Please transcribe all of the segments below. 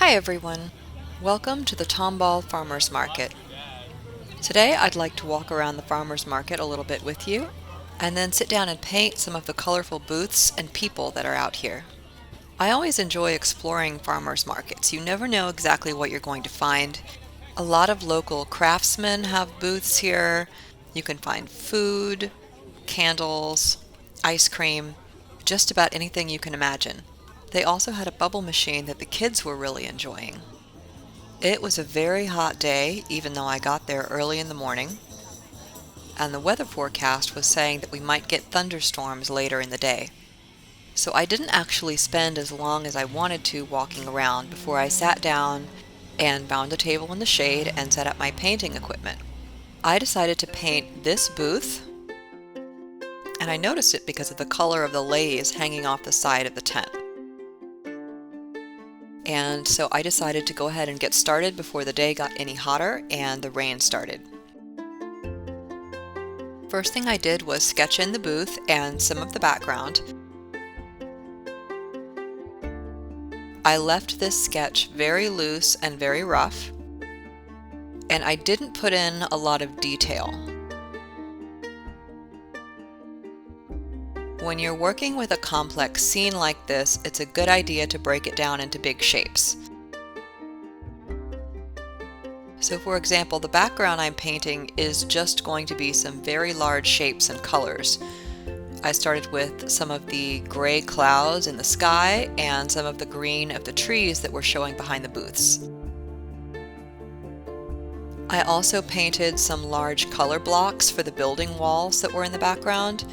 Hi everyone, welcome to the Tomball Farmers Market. Today I'd like to walk around the farmers market a little bit with you and then sit down and paint some of the colorful booths and people that are out here. I always enjoy exploring farmers markets. You never know exactly what you're going to find. A lot of local craftsmen have booths here. You can find food, candles, ice cream, just about anything you can imagine. They also had a bubble machine that the kids were really enjoying. It was a very hot day, even though I got there early in the morning, and the weather forecast was saying that we might get thunderstorms later in the day. So I didn't actually spend as long as I wanted to walking around before I sat down and found a table in the shade and set up my painting equipment. I decided to paint this booth, and I noticed it because of the color of the leis hanging off the side of the tent. And so I decided to go ahead and get started before the day got any hotter and the rain started. First thing I did was sketch in the booth and some of the background. I left this sketch very loose and very rough, and I didn't put in a lot of detail. When you're working with a complex scene like this, it's a good idea to break it down into big shapes. So for example, the background I'm painting is just going to be some very large shapes and colors. I started with some of the gray clouds in the sky and some of the green of the trees that were showing behind the booths. I also painted some large color blocks for the building walls that were in the background,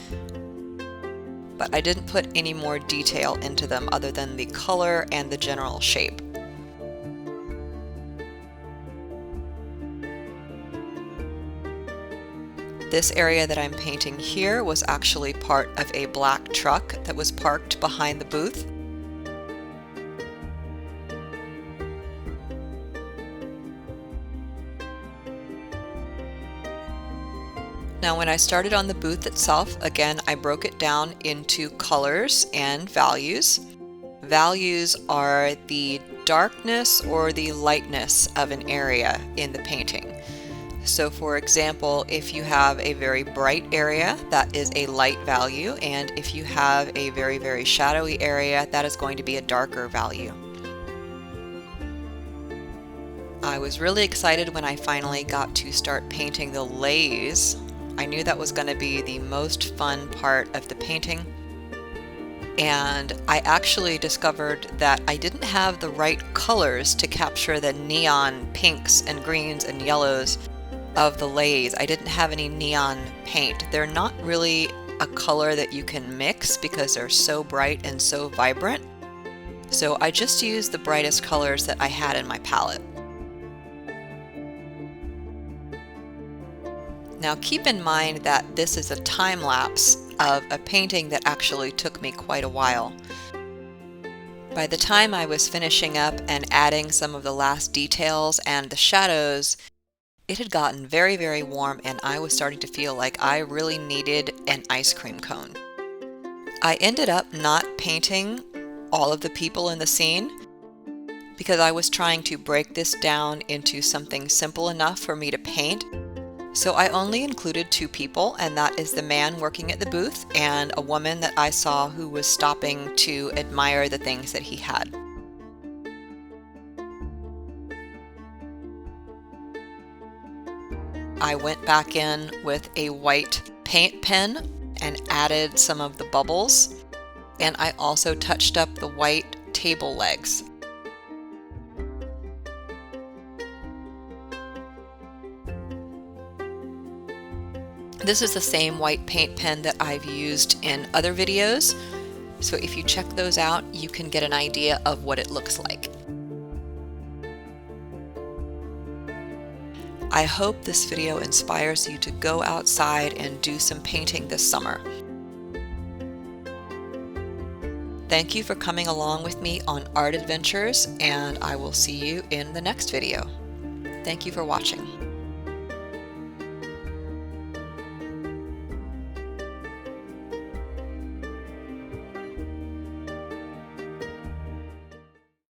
but I didn't put any more detail into them other than the color and the general shape. This area that I'm painting here was actually part of a black truck that was parked behind the booth. Now when I started on the booth itself, again, I broke it down into colors and values. Values are the darkness or the lightness of an area in the painting. So for example, if you have a very bright area, that is a light value, and if you have a very, very shadowy area, that is going to be a darker value. I was really excited when I finally got to start painting the leis. I knew that was going to be the most fun part of the painting, and I actually discovered that I didn't have the right colors to capture the neon pinks and greens and yellows of the leis. I didn't have any neon paint. They're not really a color that you can mix because they're so bright and so vibrant. So I just used the brightest colors that I had in my palette. Now keep in mind that this is a time lapse of a painting that actually took me quite a while. By the time I was finishing up and adding some of the last details and the shadows, it had gotten very, very warm and I was starting to feel like I really needed an ice cream cone. I ended up not painting all of the people in the scene because I was trying to break this down into something simple enough for me to paint. So I only included two people, and that is the man working at the booth and a woman that I saw who was stopping to admire the things that he had. I went back in with a white paint pen and added some of the bubbles, and I also touched up the white table legs. This is the same white paint pen that I've used in other videos, so if you check those out, you can get an idea of what it looks like. I hope this video inspires you to go outside and do some painting this summer. Thank you for coming along with me on art adventures, and I will see you in the next video. Thank you for watching.